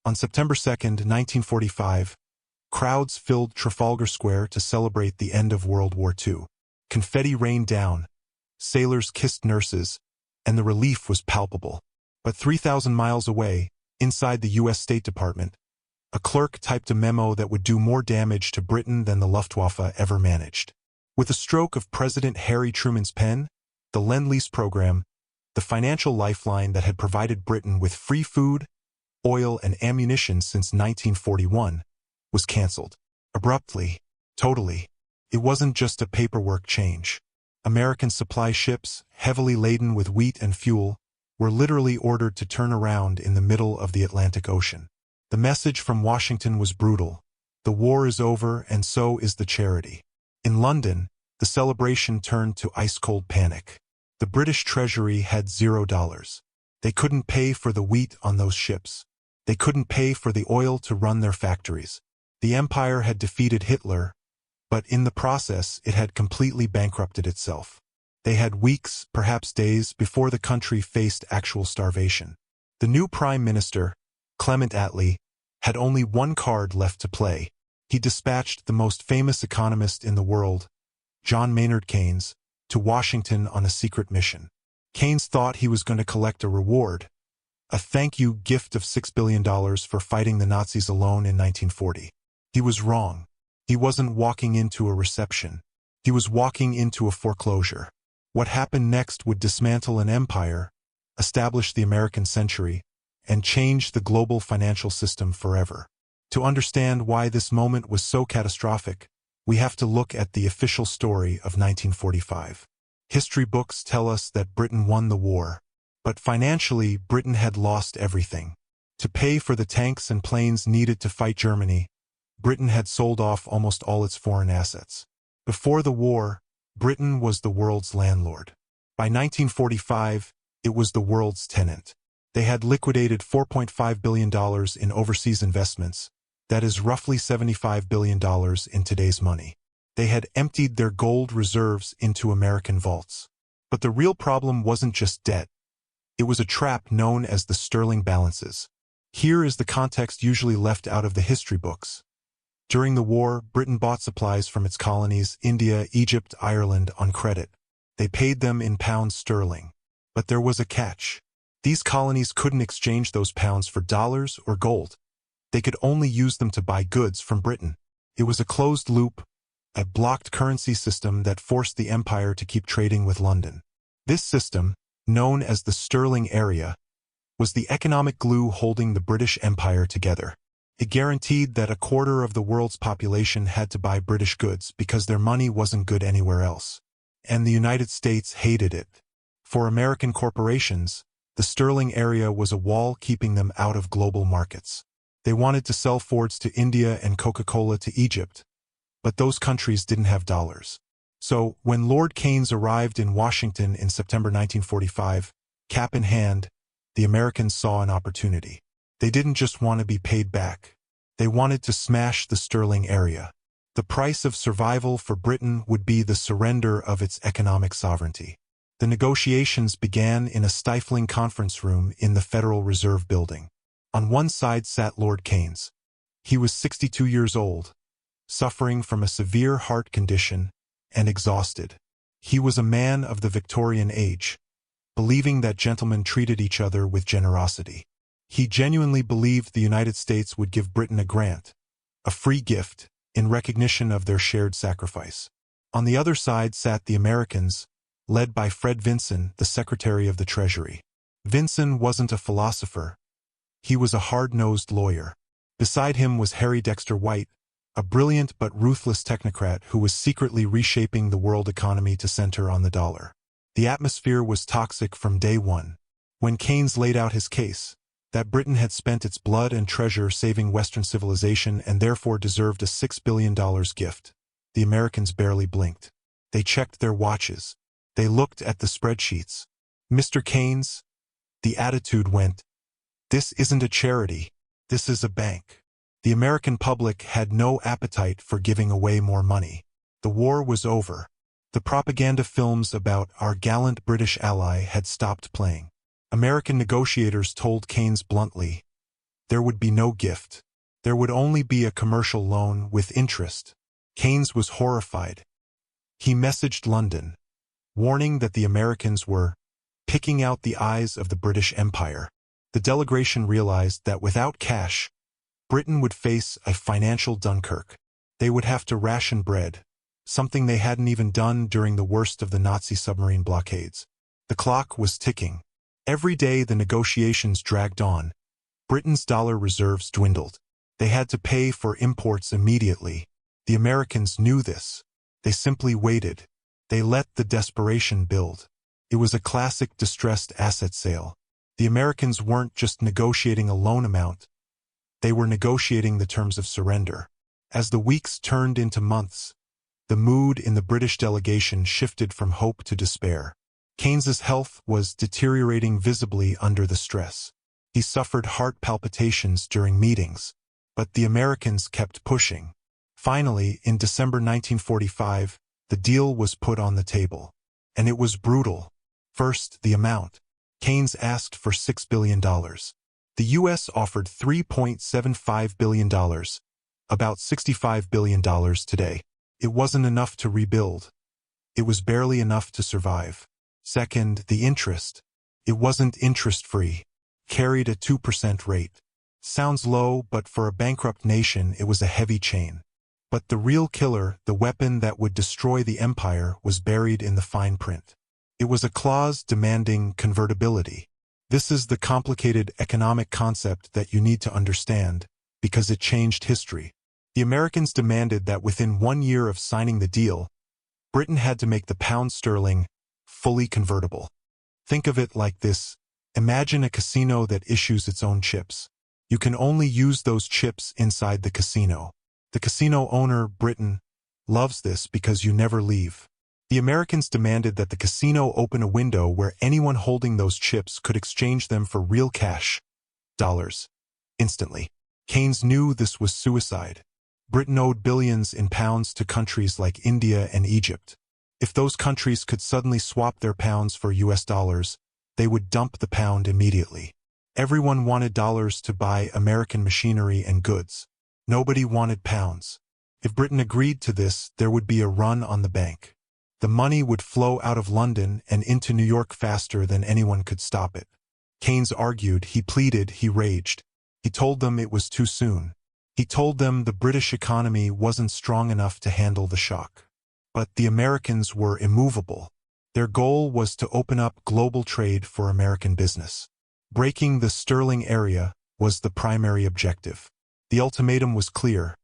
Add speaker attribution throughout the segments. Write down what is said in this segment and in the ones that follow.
Speaker 1: On September 2, 1945, crowds filled Trafalgar Square to celebrate the end of World War II. Confetti rained down, sailors kissed nurses, and the relief was palpable. But 3,000 miles away, inside the U.S. State Department, a clerk typed a memo that would do more damage to Britain than the Luftwaffe ever managed. With a stroke of President Harry Truman's pen, the Lend-Lease program, the financial lifeline that had provided Britain with free food, oil, and ammunition since 1941, was cancelled. Abruptly, totally. It wasn't just a paperwork change. American supply ships, heavily laden with wheat and fuel, were literally ordered to turn around in the middle of the Atlantic Ocean. The message from Washington was brutal. The war is over, and so is the charity. In London, the celebration turned to ice-cold panic. The British Treasury had $0. They couldn't pay for the wheat on those ships. They couldn't pay for the oil to run their factories. The Empire had defeated Hitler, but in the process it had completely bankrupted itself. They had weeks, perhaps days, before the country faced actual starvation. The new Prime Minister, Clement Attlee, had only one card left to play. He dispatched the most famous economist in the world, John Maynard Keynes, to Washington on a secret mission. Keynes thought he was going to collect a reward, a thank-you gift of $6 billion for fighting the Nazis alone in 1940. He was wrong. He wasn't walking into a reception. He was walking into a foreclosure. What happened next would dismantle an empire, establish the American century, and change the global financial system forever. To understand why this moment was so catastrophic, we have to look at the official story of 1945. History books tell us that Britain won the war, but financially Britain had lost everything. To pay for the tanks and planes needed to fight Germany, Britain had sold off almost all its foreign assets. Before the war, Britain was the world's landlord. By 1945, it was the world's tenant. They had liquidated $4.5 billion in overseas investments, that is roughly $75 billion in today's money. They had emptied their gold reserves into American vaults. But the real problem wasn't just debt. It was a trap known as the sterling balances. Here is the context usually left out of the history books. During the war, Britain bought supplies from its colonies, India, Egypt, Ireland, on credit. They paid them in pounds sterling. But there was a catch. These colonies couldn't exchange those pounds for dollars or gold. They could only use them to buy goods from Britain. It was a closed loop, a blocked currency system that forced the empire to keep trading with London. This system, known as the sterling area, was the economic glue holding the British Empire together. It guaranteed that a quarter of the world's population had to buy British goods because their money wasn't good anywhere else. And the United States hated it. For American corporations, the sterling area was a wall keeping them out of global markets. They wanted to sell Fords to India and Coca-Cola to Egypt, but those countries didn't have dollars. So, when Lord Keynes arrived in Washington in September 1945, cap in hand, the Americans saw an opportunity. They didn't just want to be paid back. They wanted to smash the sterling area. The price of survival for Britain would be the surrender of its economic sovereignty. The negotiations began in a stifling conference room in the Federal Reserve Building. On one side sat Lord Keynes. He was 62 years old, suffering from a severe heart condition, and exhausted. He was a man of the Victorian age, believing that gentlemen treated each other with generosity. He genuinely believed the United States would give Britain a grant, a free gift, in recognition of their shared sacrifice. On the other side sat the Americans, led by Fred Vinson, the Secretary of the Treasury. Vinson wasn't a philosopher. He was a hard-nosed lawyer. Beside him was Harry Dexter White, a brilliant but ruthless technocrat who was secretly reshaping the world economy to center on the dollar. The atmosphere was toxic from day one. When Keynes laid out his case, that Britain had spent its blood and treasure saving Western civilization and therefore deserved a $6 billion gift, the Americans barely blinked. They checked their watches. They looked at the spreadsheets. Mr. Keynes, the attitude went, "This isn't a charity. This is a bank." The American public had no appetite for giving away more money. The war was over. The propaganda films about our gallant British ally had stopped playing. American negotiators told Keynes bluntly, There would be no gift. There would only be a commercial loan with interest. Keynes was horrified. He messaged London, warning that the Americans were picking out the eyes of the British Empire. The delegation realized that without cash, Britain would face a financial Dunkirk. They would have to ration bread, something they hadn't even done during the worst of the Nazi submarine blockades. The clock was ticking. Every day the negotiations dragged on. Britain's dollar reserves dwindled. They had to pay for imports immediately. The Americans knew this. They simply waited. They let the desperation build. It was a classic distressed asset sale. The Americans weren't just negotiating a loan amount. They were negotiating the terms of surrender. As the weeks turned into months, the mood in the British delegation shifted from hope to despair. Keynes's health was deteriorating visibly under the stress. He suffered heart palpitations during meetings, but the Americans kept pushing. Finally, in December 1945, the deal was put on the table. And it was brutal. First, the amount. Keynes asked for $6 billion. The U.S. offered $3.75 billion, about $65 billion today. It wasn't enough to rebuild. It was barely enough to survive. Second, the interest. It wasn't interest-free. Carried a 2% rate. Sounds low, but for a bankrupt nation it was a heavy chain. But the real killer, the weapon that would destroy the empire, was buried in the fine print. It was a clause demanding convertibility. This is the complicated economic concept that you need to understand, because it changed history. The Americans demanded that within 1 year of signing the deal, Britain had to make the pound sterling fully convertible. Think of it like this. Imagine a casino that issues its own chips. You can only use those chips inside the casino. The casino owner, Britain, loves this because you never leave. The Americans demanded that the casino open a window where anyone holding those chips could exchange them for real cash, dollars, instantly. Keynes knew this was suicide. Britain owed billions in pounds to countries like India and Egypt. If those countries could suddenly swap their pounds for US dollars, they would dump the pound immediately. Everyone wanted dollars to buy American machinery and goods. Nobody wanted pounds. If Britain agreed to this, there would be a run on the bank. The money would flow out of London and into New York faster than anyone could stop it. Keynes argued, he pleaded, he raged. He told them it was too soon. He told them the British economy wasn't strong enough to handle the shock. But the Americans were immovable. Their goal was to open up global trade for American business. Breaking the sterling area was the primary objective. The ultimatum was clear.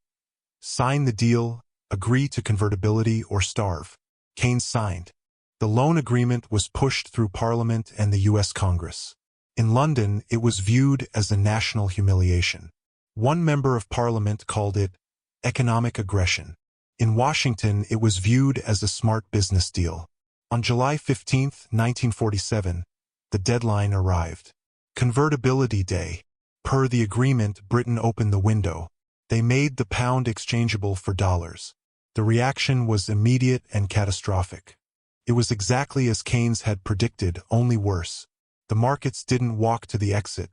Speaker 1: Sign the deal, agree to convertibility, or starve. Keynes signed. The loan agreement was pushed through Parliament and the U.S. Congress. In London, it was viewed as a national humiliation. One member of Parliament called it economic aggression. In Washington, it was viewed as a smart business deal. On July 15, 1947, the deadline arrived. Convertibility Day. Per the agreement, Britain opened the window. They made the pound exchangeable for dollars. The reaction was immediate and catastrophic. It was exactly as Keynes had predicted, only worse. The markets didn't walk to the exit.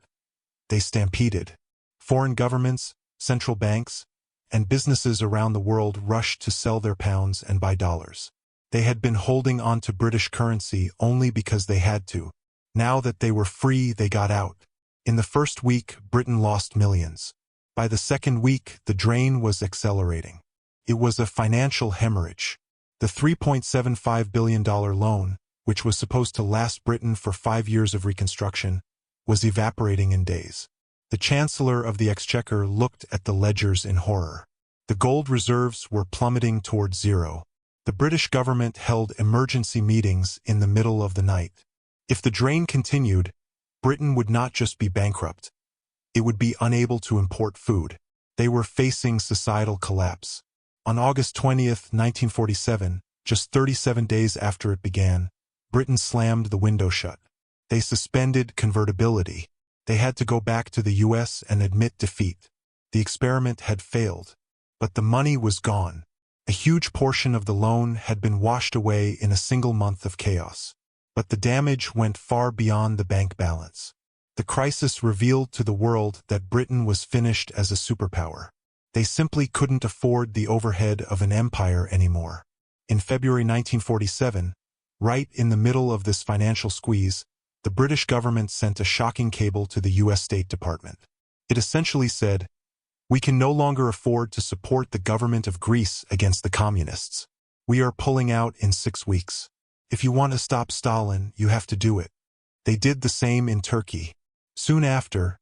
Speaker 1: They stampeded. Foreign governments, central banks, and businesses around the world rushed to sell their pounds and buy dollars. They had been holding on to British currency only because they had to. Now that they were free, they got out. In the first week, Britain lost millions. By the second week, the drain was accelerating. It was a financial hemorrhage. The $3.75 billion loan, which was supposed to last Britain for 5 years of reconstruction, was evaporating in days. The Chancellor of the Exchequer looked at the ledgers in horror. The gold reserves were plummeting towards zero. The British government held emergency meetings in the middle of the night. If the drain continued, Britain would not just be bankrupt. It would be unable to import food. They were facing societal collapse. On August 20, 1947, just 37 days after it began, Britain slammed the window shut. They suspended convertibility. They had to go back to the U.S. and admit defeat. The experiment had failed. But the money was gone. A huge portion of the loan had been washed away in a single month of chaos. But the damage went far beyond the bank balance. The crisis revealed to the world that Britain was finished as a superpower. They simply couldn't afford the overhead of an empire anymore. In February 1947, right in the middle of this financial squeeze, the British government sent a shocking cable to the U.S. State Department. It essentially said, "We can no longer afford to support the government of Greece against the communists. We are pulling out in 6 weeks. If you want to stop Stalin, you have to do it." They did the same in Turkey. Soon after,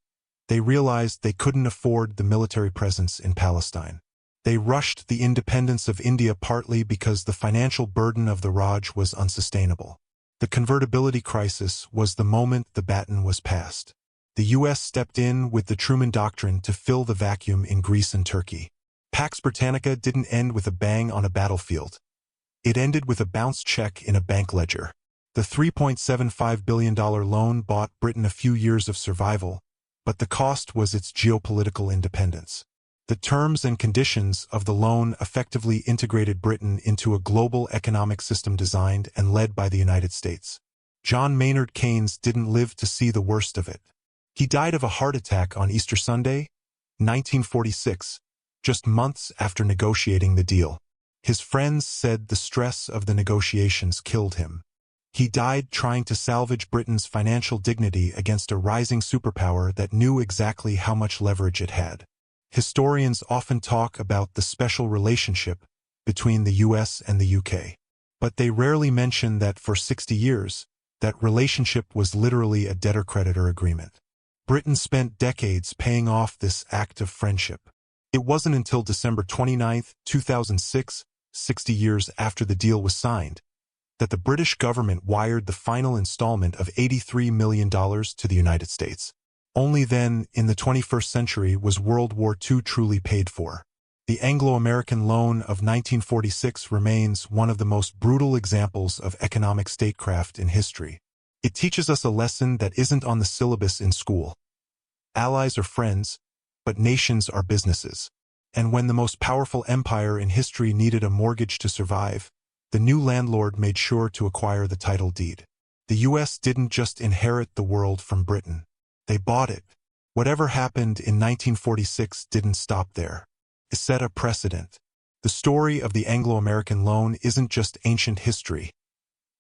Speaker 1: they realized they couldn't afford the military presence in Palestine. They rushed the independence of India partly because the financial burden of the Raj was unsustainable. The convertibility crisis was the moment the baton was passed. The U.S. stepped in with the Truman Doctrine to fill the vacuum in Greece and Turkey. Pax Britannica didn't end with a bang on a battlefield. It ended with a bounced check in a bank ledger. The $3.75 billion loan bought Britain a few years of survival, but the cost was its geopolitical independence. The terms and conditions of the loan effectively integrated Britain into a global economic system designed and led by the United States. John Maynard Keynes didn't live to see the worst of it. He died of a heart attack on Easter Sunday, 1946, just months after negotiating the deal. His friends said the stress of the negotiations killed him. He died trying to salvage Britain's financial dignity against a rising superpower that knew exactly how much leverage it had. Historians often talk about the special relationship between the US and the UK. But they rarely mention that for 60 years, that relationship was literally a debtor-creditor agreement. Britain spent decades paying off this act of friendship. It wasn't until December 29, 2006, 60 years after the deal was signed, that the British government wired the final installment of $83 million to the United States. Only then, in the 21st century, was World War II truly paid for. The Anglo-American loan of 1946 remains one of the most brutal examples of economic statecraft in history. It teaches us a lesson that isn't on the syllabus in school. Allies are friends, but nations are businesses. And when the most powerful empire in history needed a mortgage to survive, the new landlord made sure to acquire the title deed. The U.S. didn't just inherit the world from Britain. They bought it. Whatever happened in 1946 didn't stop there. It set a precedent. The story of the Anglo-American loan isn't just ancient history.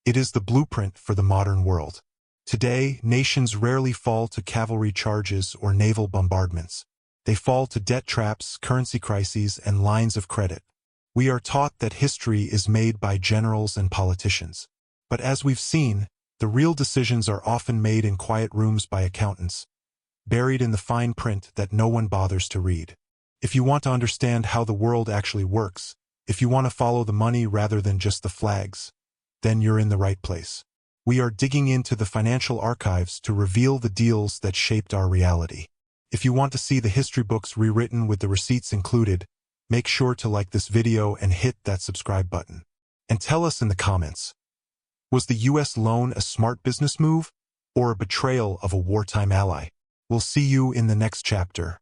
Speaker 1: It is the blueprint for the modern world. Today, nations rarely fall to cavalry charges or naval bombardments. They fall to debt traps, currency crises, and lines of credit. We are taught that history is made by generals and politicians. But as we've seen, the real decisions are often made in quiet rooms by accountants, buried in the fine print that no one bothers to read. If you want to understand how the world actually works, if you want to follow the money rather than just the flags, then you're in the right place. We are digging into the financial archives to reveal the deals that shaped our reality. If you want to see the history books rewritten with the receipts included, make sure to like this video and hit that subscribe button. And tell us in the comments, was the U.S. loan a smart business move or a betrayal of a wartime ally? We'll see you in the next chapter.